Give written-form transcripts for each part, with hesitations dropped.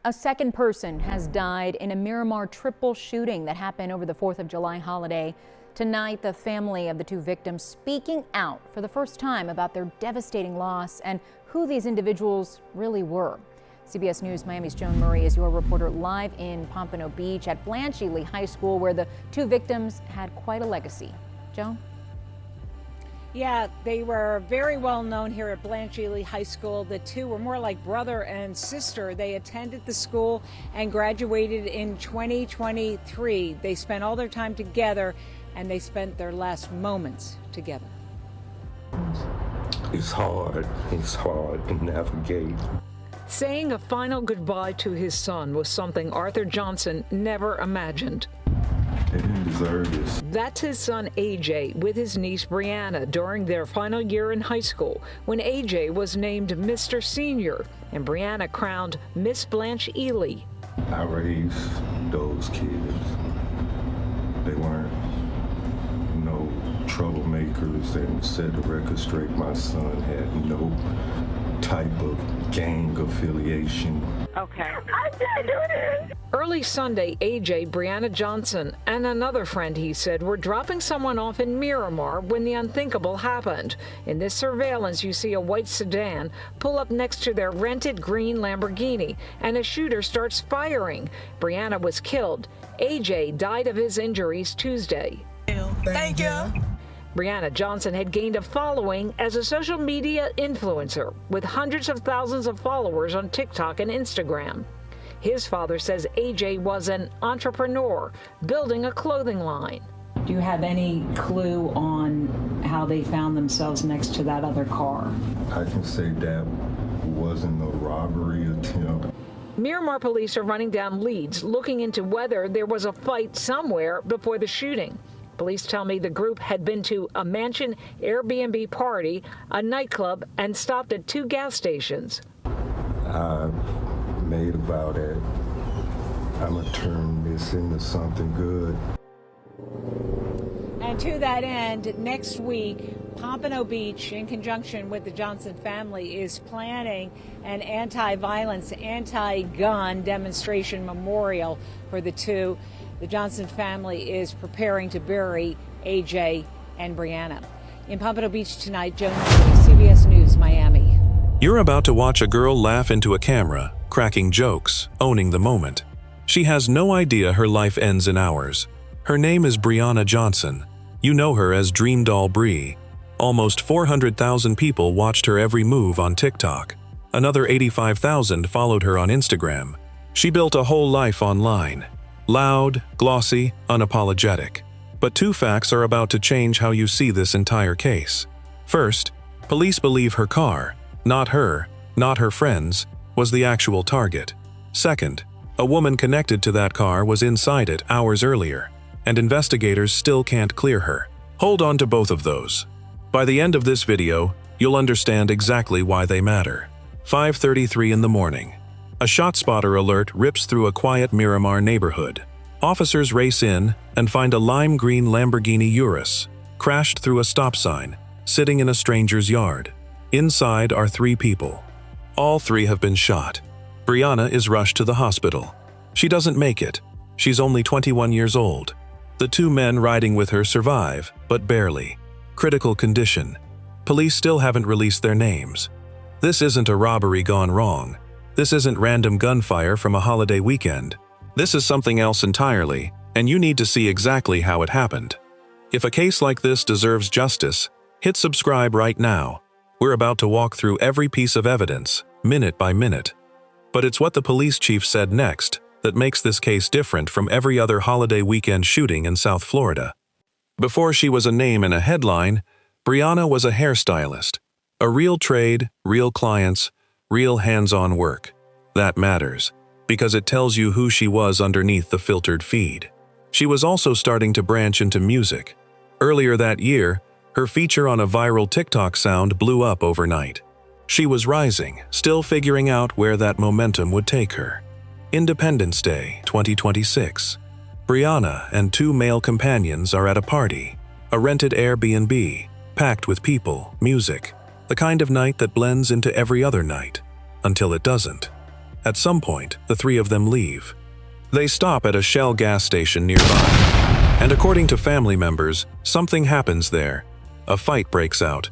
A second person has died in a Miramar triple shooting that happened over the 4th of July holiday. Tonight, the family of the two victims speaking out for the first time about their devastating loss and who these individuals really were. CBS News Miami's Joan Murray is your reporter live in Pompano Beach at Blanche Ely High School, where the two victims had quite a legacy. Joan? Yeah, they were very well known here at Blanche Ely High School. The two were more like brother and sister. They attended the school and graduated in 2023. They spent all their time together, and they spent their last moments together. It's hard to navigate. Saying a final goodbye to his son was something Arthur Johnson never imagined. They didn't deserve this. That's his son AJ with his niece Brianna during their final year in high school, when AJ was named Mr. Senior and Brianna crowned Miss Blanche Ely. I raised those kids. They weren't no troublemakers, and set the record straight. My son had no type of gang affiliation. Okay. I didn't do this. Early Sunday, AJ, Brianna Johnson, and another friend, he said, were dropping someone off in Miramar when the unthinkable happened. In this surveillance, you see a white sedan pull up next to their rented green Lamborghini, and a shooter starts firing. Brianna was killed. AJ died of his injuries Tuesday. Thank you. Brianna Johnson had gained a following as a social media influencer with hundreds of thousands of followers on TikTok and Instagram. His father says AJ was an entrepreneur building a clothing line. Do you have any clue on how they found themselves next to that other car? I can say that wasn't a robbery attempt. Miramar police are running down leads, looking into whether there was a fight somewhere before the shooting. Police tell me the group had been to a mansion Airbnb party, a nightclub, and stopped at 2 gas stations. I've made about it. I'm gonna turn this into something good. And to that end, next week, Pompano Beach, in conjunction with the Johnson family, is planning an anti-violence, anti-gun demonstration memorial for the two. The Johnson family is preparing to bury AJ and Brianna. In Pompano Beach tonight, Joan Murray, CBS News, Miami. You're about to watch a girl laugh into a camera, cracking jokes, owning the moment. She has no idea her life ends in hours. Her name is Brianna Johnson. You know her as DreamDoll Bri. Almost 400,000 people watched her every move on TikTok. Another 85,000 followed her on Instagram. She built a whole life online. Loud, glossy, unapologetic. But two facts are about to change how you see this entire case. First, police believe her car, not her friends, was the actual target. Second, a woman connected to that car was inside it hours earlier, and investigators still can't clear her. Hold on to both of those. By the end of this video, you'll understand exactly why they matter. 5:33 in the morning. A ShotSpotter alert rips through a quiet Miramar neighborhood. Officers race in and find a lime green Lamborghini Urus, crashed through a stop sign, sitting in a stranger's yard. Inside are 3 people. All 3 have been shot. Brianna is rushed to the hospital. She doesn't make it. She's only 21 years old. The 2 men riding with her survive, but barely. Critical condition. Police still haven't released their names. This isn't a robbery gone wrong. This isn't random gunfire from a holiday weekend. This is something else entirely, and you need to see exactly how it happened. If a case like this deserves justice, hit subscribe right now. We're about to walk through every piece of evidence, minute by minute. But it's what the police chief said next that makes this case different from every other holiday weekend shooting in South Florida. Before she was a name in a headline, Brianna was a hairstylist. A real trade, real clients, real hands-on work. That matters, because it tells you who she was underneath the filtered feed. She was also starting to branch into music. Earlier that year, her feature on a viral TikTok sound blew up overnight. She was rising, still figuring out where that momentum would take her. Independence Day, 2026. Brianna and 2 male companions are at a party, a rented Airbnb, packed with people, music, the kind of night that blends into every other night, until it doesn't. At some point, the three of them leave. They stop at a Shell gas station nearby. And according to family members, something happens there. A fight breaks out.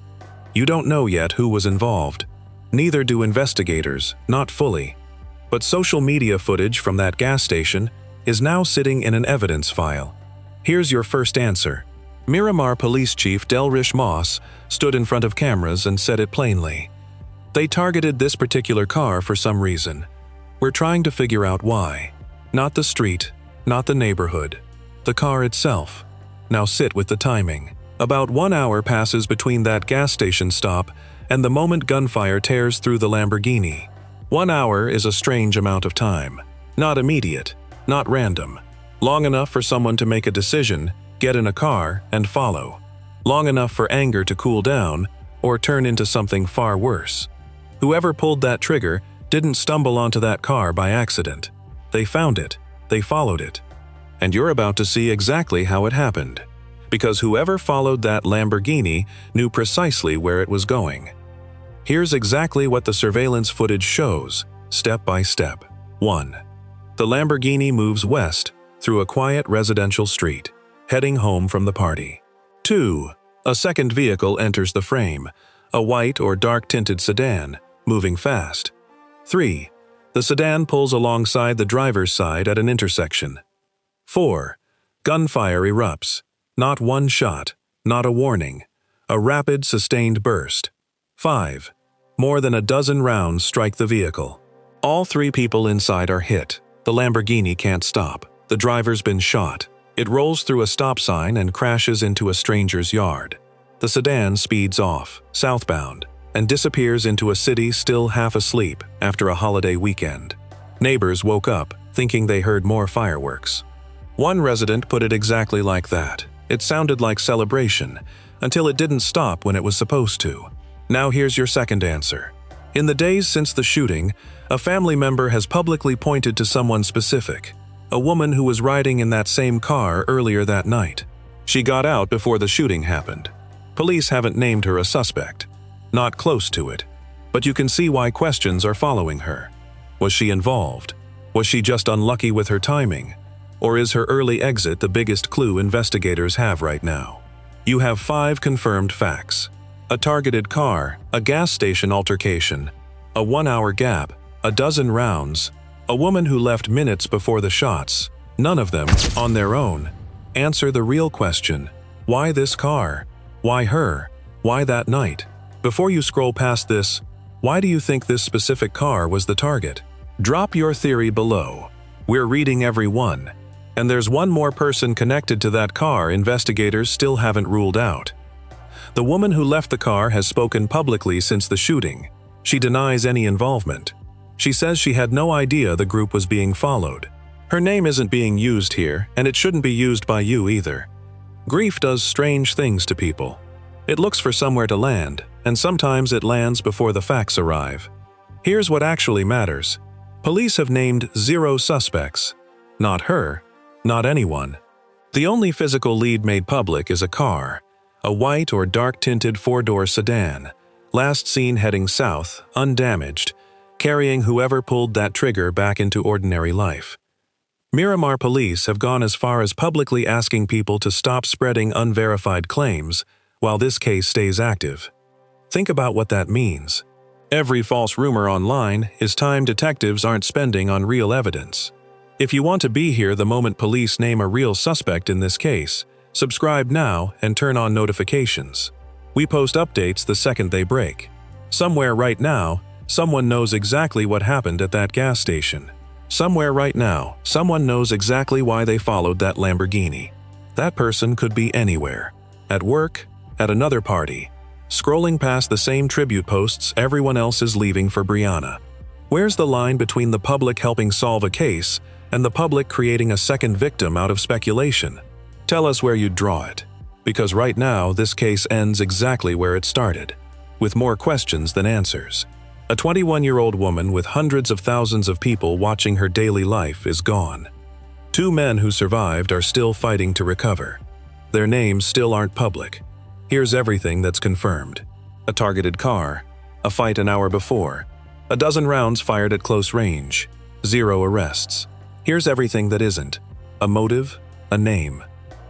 You don't know yet who was involved. Neither do investigators, not fully. But social media footage from that gas station is now sitting in an evidence file. Here's your first answer. Miramar Police Chief Delrish Moss stood in front of cameras and said it plainly. They targeted this particular car for some reason. We're trying to figure out why. Not the street, not the neighborhood. The car itself. Now sit with the timing. About 1 hour passes between that gas station stop and the moment gunfire tears through the Lamborghini. 1 hour is a strange amount of time. Not immediate, not random. Long enough for someone to make a decision, get in a car, and follow. Long enough for anger to cool down or turn into something far worse. Whoever pulled that trigger didn't stumble onto that car by accident. They found it, they followed it. And you're about to see exactly how it happened. Because whoever followed that Lamborghini knew precisely where it was going. Here's exactly what the surveillance footage shows, step by step. 1. The Lamborghini moves west through a quiet residential street, heading home from the party. 2. A second vehicle enters the frame, a white or dark-tinted sedan, moving fast. 3. The sedan pulls alongside the driver's side at an intersection. 4. Gunfire erupts. Not one shot, not a warning. A rapid, sustained burst. 5. More than a dozen rounds strike the vehicle. All 3 people inside are hit. The Lamborghini can't stop. The driver's been shot. It rolls through a stop sign and crashes into a stranger's yard. The sedan speeds off, southbound, and disappears into a city still half asleep after a holiday weekend. Neighbors woke up, thinking they heard more fireworks. One resident put it exactly like that. It sounded like celebration, until it didn't stop when it was supposed to. Now here's your second answer. In the days since the shooting, a family member has publicly pointed to someone specific, a woman who was riding in that same car earlier that night. She got out before the shooting happened. Police haven't named her a suspect. Not close to it. But you can see why questions are following her. Was she involved? Was she just unlucky with her timing? Or is her early exit the biggest clue investigators have right now? You have 5 confirmed facts. A targeted car, a gas station altercation, a 1-hour gap, a dozen rounds, a woman who left minutes before the shots, none of them, on their own. Answer the real question. Why this car? Why her? Why that night? Before you scroll past this, why do you think this specific car was the target? Drop your theory below. We're reading every one. And there's one more person connected to that car investigators still haven't ruled out. The woman who left the car has spoken publicly since the shooting. She denies any involvement. She says she had no idea the group was being followed. Her name isn't being used here, and it shouldn't be used by you either. Grief does strange things to people. It looks for somewhere to land, and sometimes it lands before the facts arrive. Here's what actually matters. Police have named 0 suspects. Not her. Not anyone. The only physical lead made public is a car, a white or dark-tinted 4-door sedan, last seen heading south, undamaged, carrying whoever pulled that trigger back into ordinary life. Miramar police have gone as far as publicly asking people to stop spreading unverified claims while this case stays active. Think about what that means. Every false rumor online is time detectives aren't spending on real evidence. If you want to be here the moment police name a real suspect in this case, subscribe now and turn on notifications. We post updates the second they break. Somewhere right now, someone knows exactly what happened at that gas station. Somewhere right now, someone knows exactly why they followed that Lamborghini. That person could be anywhere. At work, at another party, scrolling past the same tribute posts everyone else is leaving for Brianna. Where's the line between the public helping solve a case and the public creating a second victim out of speculation? Tell us where you'd draw it. Because right now, this case ends exactly where it started, with more questions than answers. A 21-year-old woman with hundreds of thousands of people watching her daily life is gone. 2 men who survived are still fighting to recover. Their names still aren't public. Here's everything that's confirmed. A targeted car, a fight an hour before, A dozen rounds fired at close range. 0 arrests. Here's everything that isn't. A motive, a name,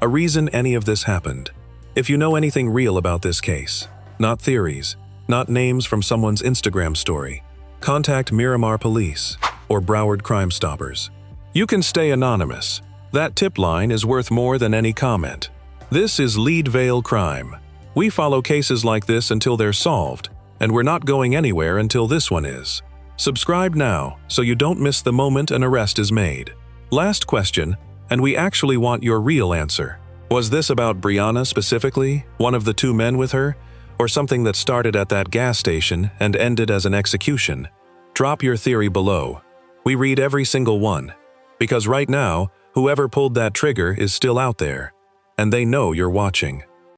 a reason any of this happened. If you know anything real about this case, not theories, not names from someone's Instagram story, contact Miramar Police or Broward Crime Stoppers. You can stay anonymous. That tip line is worth more than any comment. This is Leadvale Crime. We follow cases like this until they're solved, and we're not going anywhere until this one is. Subscribe now so you don't miss the moment an arrest is made. Last question, and we actually want your real answer. Was this about Brianna specifically, one of the 2 men with her, or something that started at that gas station and ended as an execution? Drop your theory below. We read every single one. Because right now, whoever pulled that trigger is still out there, and they know you're watching.